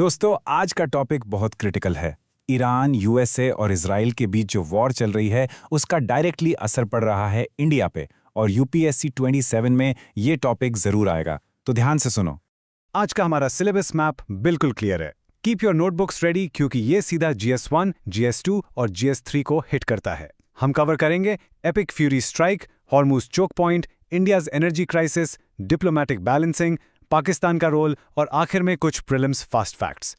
दोस्तों, आज का टॉपिक बहुत क्रिटिकल है। ईरान, यूएसए और इजराइल के बीच जो वॉर चल रही है उसका डायरेक्टली असर पड़ रहा है इंडिया पे, और यूपीएससी 27 में ये टॉपिक जरूर आएगा, तो ध्यान से सुनो। आज का हमारा सिलेबस मैप बिल्कुल क्लियर है। कीप योर नोटबुक्स रेडी क्योंकि ये सीधा GS1, GS2 और GS3 को हिट करता है। हम कवर करेंगे Epic Fury strike, Hormuz choke point, India's energy crisis, diplomatic balancing, Pakistan का रोल और आखिर में कुछ प्रीलिम्स फास्ट फैक्ट्स।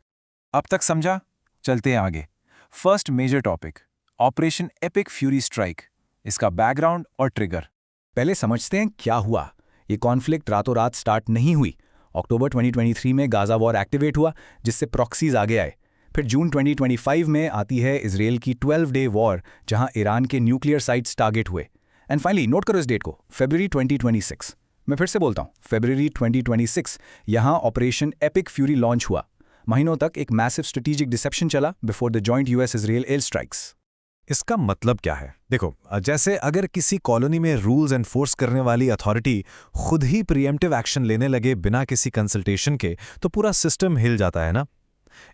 अब तक समझा? चलते हैं आगे। First major topic, operation Epic Fury strike, इसका बैकग्राउंड और ट्रिगर। पहले समझते हैं क्या हुआ। ये कॉन्फ्लिक्ट रातों रात स्टार्ट नहीं हुई। अक्टूबर 2023 में गाजा वॉर एक्टिवेट हुआ, जिससे प्रॉक्सीज आगे आए। फिर जून 2025 में आती है इसराइल की 12-डे वॉर, जहां ईरान के न्यूक्लियर साइट्स टारगेट हुए। एंड फाइनली नोट करो इस डेट को, फरवरी 2026। मैं फिर से बोलता हूं, फरवरी 2026 यहां ऑपरेशन एपिक फ्यूरी लॉन्च हुआ। महीनों तक एक मैसिव स्ट्रेटेजिक डिसेप्शन चला before the joint US Israel air strikes. इसका मतलब क्या है? देखो, जैसे अगर किसी कॉलोनी में रूल्स एनफोर्स करने वाली अथॉरिटी खुद ही प्रीएम्प्टिव एक्शन लेने लगे बिना किसी कंसल्टेशन के, तो पूरा सिस्टम हिल जाता है ना।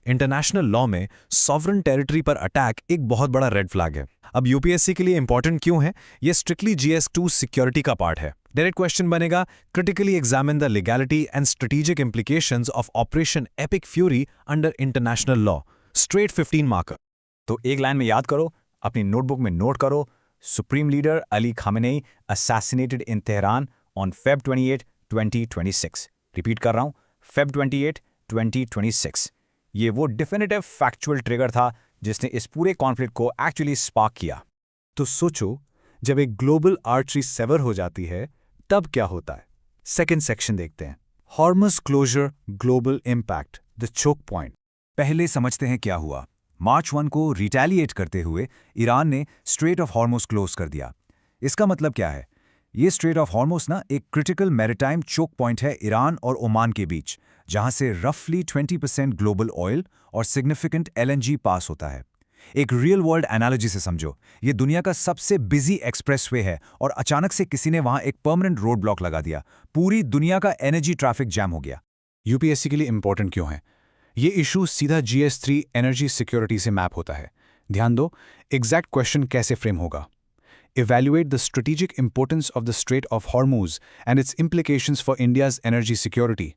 इंटरनेशनल लॉ में सॉवरन टेरिटरी पर अटैक एक बहुत बड़ा रेड फ्लैग है। अब यूपीएससी के लिए इंपॉर्टेंट क्यों है? ये स्ट्रिक्टली GS2 सिक्योरिटी का पार्ट है। डायरेक्ट क्वेश्चन बनेगा, critically examine the legality and strategic implications of operation Epic fury under international law. Straight 15 marker. तो एक लाइन में याद करो, अपनी नोटबुक में नोट करो, supreme leader Ali Khamenei assassinated in Tehran on Feb 28, 2026। Repeat कर रहा हूं, Feb 28, 2026। ये वो डिफिनिटिव फैक्चुअल ट्रिगर था जिसने इस पूरे कॉन्फ्लिक्ट को एक्चुअली स्पार्क किया। तो सोचो, जब एक ग्लोबल आर्टरी सेवर हो जाती है तब क्या होता है? सेकेंड सेक्शन देखते हैं, Hormuz closure global impact, the choke point. पहले समझते हैं क्या हुआ। मार्च 1 को रिटेलिएट करते हुए ईरान ने स्ट्रेट ऑफ हॉर्मुज क्लोज कर दिया। इसका मतलब क्या है? ये स्ट्रेट ऑफ हॉर्मुज ना एक क्रिटिकल मैरिटाइम चोक पॉइंट है ईरान और ओमान के बीच, जहां से रफली 20% ग्लोबल ऑयल और सिग्निफिकेंट LNG पास होता है। एक रियल वर्ल्ड एनालॉजी से समझो, ये दुनिया का सबसे बिजी एक्सप्रेसवे है और अचानक से किसी ने वहां एक परमानेंट रोड ब्लॉक लगा दिया। पूरी दुनिया का एनर्जी ट्रैफिक जैम हो गया। यूपीएससी के लिए इंपॉर्टेंट क्यों है? ये इशू सीधा GS3 एनर्जी सिक्योरिटी से मैप होता है। ध्यान दो, एग्जैक्ट क्वेश्चन कैसे फ्रेम होगा। Evaluate the strategic importance of the Strait of Hormuz and its implications for India's energy security.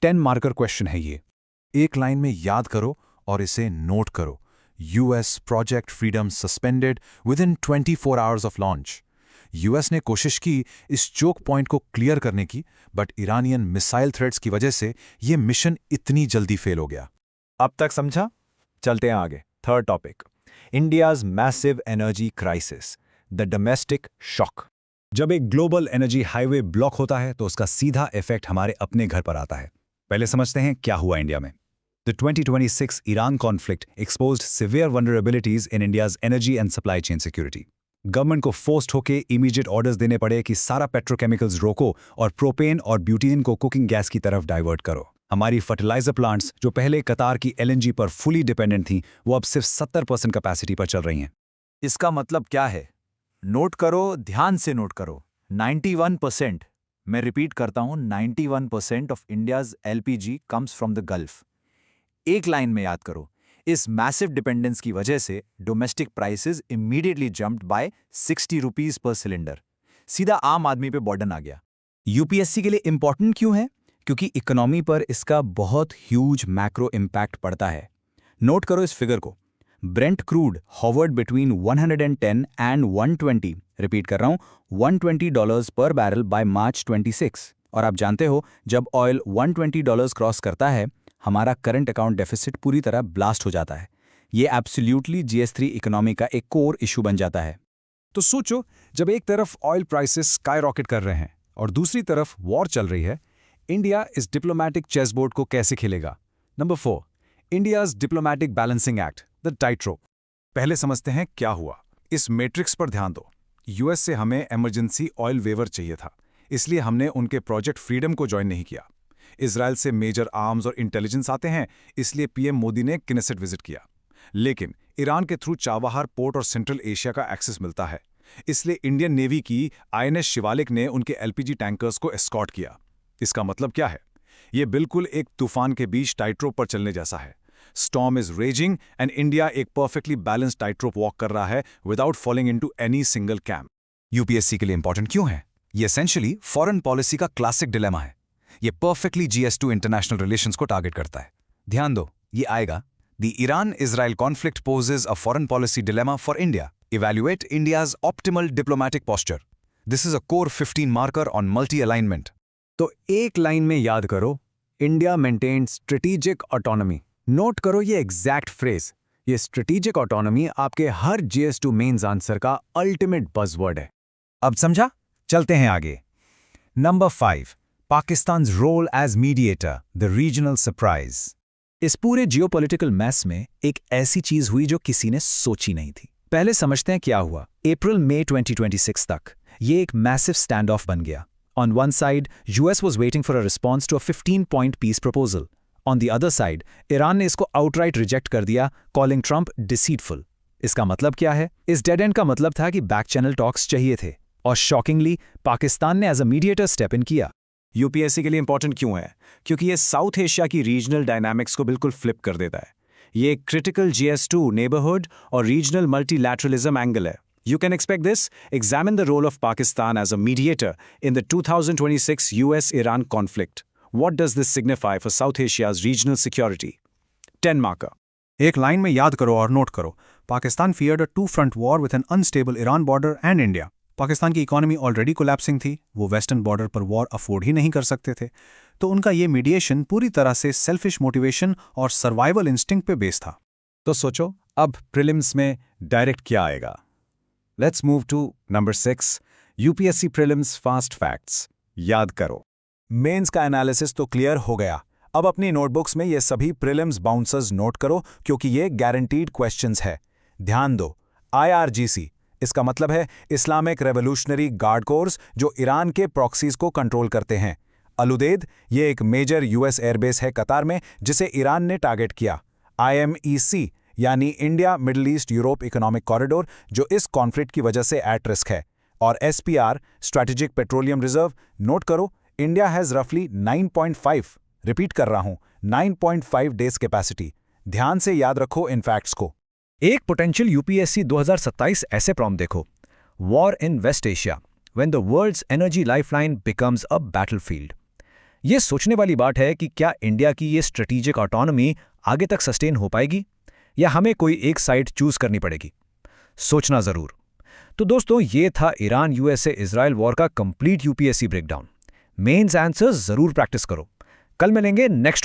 10 marker question है ये। एक लाइन में याद करो और इसे नोट करो। US project freedom suspended within 24 hours of launch. US ने कोशिश की इस चोक पॉइंट को क्लियर करने की, बट ईरानियन मिसाइल थ्रेट्स की वजह से ये मिशन इतनी जल्दी फेल हो गया। अब तक समझा? चलते हैं आगे। Third topic, India's massive energy crisis, the domestic shock. जब एक ग्लोबल एनर्जी हाईवे ब्लॉक होता है तो उसका सीधा इफेक्ट हमारे अपने घर पर आता है। पहले समझते हैं क्या हुआ इंडिया में। The 2026 Iran conflict exposed severe vulnerabilities in India's energy and supply chain security. Government को फोर्स्ड होकर इमीडिएट ऑर्डर्स देने पड़े कि सारा पेट्रोकेमिकल्स रोको और प्रोपेन और ब्यूटेन को कुकिंग गैस की तरफ डाइवर्ट करो। हमारी फर्टिलाइजर प्लांट्स, जो पहले कतार की LNG पर फुली डिपेंडेंट थी, वो अब सिर्फ 70% कैपेसिटी पर चल रही हैं। इसका मतलब क्या है? नोट करो, ध्यान से नोट करो। 91%, मैं रिपीट करता हूं, 91% of India's LPG comes from the Gulf. एक लाइन में याद करो, इस मैसिव डिपेंडेंस की वजह से domestic prices immediately jumped by 60 rupees per cylinder. सीधा आम आदमी पे बर्डन आ गया। यूपीएससी के लिए इंपॉर्टेंट क्यों है? क्योंकि इकोनॉमी पर इसका बहुत ह्यूज मैक्रो इम्पैक्ट पड़ता है। नोट करो इस फिगर को। Brent crude Howard between 110 and 120, repeat कर रहा हूं, $120 पर बैरल बाय मार्च 26। और आप जानते हो, जब ऑयल $120 क्रॉस करता है, हमारा करंट अकाउंट डेफिसिट पूरी तरह ब्लास्ट हो जाता है। ये एब्सोल्युटली GS3 इकोनॉमी का एक कोर इशू बन जाता है। तो सोचो, जब एक तरफ ऑयल प्राइसेस स्काई रॉकेट कर रहे हैं और दूसरी तरफ वॉर चल रही है, इंडिया इस डिप्लोमैटिक चेसबोर्ड को कैसे खेलेगा? Number 4, India's diplomatic balancing act, the tight रोप। पहले समझते हैं क्या हुआ। इस मैट्रिक्स पर ध्यान दो। US से हमें इमरजेंसी ऑयल वेवर चाहिए था, इसलिए हमने उनके प्रोजेक्ट फ्रीडम को ज्वाइन नहीं किया। इजराइल से मेजर आर्म्स और इंटेलिजेंस आते हैं, इसलिए PM मोदी ने किनेसेट विजिट किया। लेकिन ईरान के थ्रू चाबहार पोर्ट और सेंट्रल एशिया का एक्सेस मिलता है, इसलिए इंडियन नेवी की INS शिवालिक ने उनके LPG टैंकर्स को एस्कॉर्ट किया। इसका मतलब क्या है? ये बिल्कुल एक तूफान के बीच टाइट्रोप पर चलने जैसा है। Storm is raging and India एक परफेक्टली बैलेंस्ड टाइट्रोप वॉक कर रहा है without falling into any single camp. UPSC के लिए इंपॉर्टेंट क्यों है? ये एसेंशियली फॉरेन पॉलिसी का क्लासिक डिलेमा है। ये परफेक्टली GS2 इंटरनेशनल रिलेशंस को टारगेट करता है। ध्यान दो, ये आएगा। The Iran Israel conflict poses a foreign policy dilemma for India. Evaluate India's optimal diplomatic posture. This is a core 15 marker on multi alignment. तो एक लाइन में याद करो, India maintain strategic autonomy. Note करो ये एग्जैक्ट फ्रेज। ये strategic autonomy आपके हर GS2 मेंस आंसर का अल्टीमेट बज़वर्ड है। अब समझा? चलते हैं आगे। Number 5, Pakistan's role as mediator, the regional surprise. इस पूरे जियोपॉलिटिकल मैस में एक ऐसी चीज हुई जो किसी ने सोची नहीं थी। पहले समझते हैं क्या हुआ। अप्रैल-मई 2026 तक ये एक मैसिव स्टैंड ऑफ बन गया। On one side US was waiting for a response to a 15-point peace proposal. On the other side, Iran ने इसको आउटराइट रिजेक्ट कर दिया, कॉलिंग ट्रंप डिसीटफुल। इसका मतलब क्या है? इस डेड एंड का मतलब था कि बैक चैनल टॉक्स चाहिए थे, और शॉकिंगली पाकिस्तान ने as a mediator step in किया। यूपीएससी के लिए इंपॉर्टेंट क्यों है? क्योंकि ये साउथ एशिया की रीजनल डायनामिक्स को बिल्कुल फ्लिप कर देता है। ये एक क्रिटिकल GS2 नेबरहुड और रीजनल मल्टीलैटरलिज्म एंगल है। You can expect this. Examine the role of Pakistan as a mediator in the 2026 US-Iran conflict. What does this signify for South Asia's regional security? 10 marker. एक line में याद करो और note करो, Pakistan feared a two-front war with an unstable Iran border and India. Pakistan की economy already collapsing थी, वो western border पर वॉर अफोर्ड ही नहीं कर सकते थे, तो उनका ये मीडिएशन पूरी तरह से सेल्फिश मोटिवेशन और सर्वाइवल इंस्टिंक्ट पे बेस था। तो सोचो, अब प्रीलिम्स में डायरेक्ट क्या आएगा? Let's move to number 6, UPSC Prelims Fast Facts. याद करो, मेंस का एनालिसिस तो क्लियर हो गया। अब अपनी नोटबुक्स में ये सभी प्रीलिम्स बाउंसर्स नोट करो, क्योंकि ये गारंटीड क्वेश्चंस है। ध्यान दो, IRGC, इसका मतलब है इस्लामिक रेवोल्यूशनरी गार्ड कोर्स, जो ईरान के प्रॉक्सीज को कंट्रोल करते हैं। अलुदेद, ये एक मेजर US एयरबेस है कतार में, जिसे ईरान ने टारगेट किया। IMEC, यानी India middle east Europe economic corridor, जो इस कॉन्फ्लिक्ट की वजह से एट रिस्क है। और SPR, strategic petroleum reserve, note करो, इंडिया हैज रफली 9.5, रिपीट कर रहा हूं, 9.5 डेज कैपेसिटी। ध्यान से याद रखो इन फैक्ट्स को। एक पोटेंशियल UPSC 2027 ऐसे प्रॉम्प्ट देखो। War in West Asia, when the world's energy lifeline becomes a battlefield. ये सोचने वाली बात है कि क्या इंडिया की ये स्ट्रेटेजिक ऑटोनॉमी आगे तक सस्टेन हो पाएगी, या हमें कोई एक साइड चूज करनी पड़ेगी? सोचना जरूर। तो दोस्तों, ये था ईरान USA इजराइल वॉर का complete UPSC breakdown. Mains answers जरूर प्रैक्टिस करो। कल मिलेंगे नेक्स्ट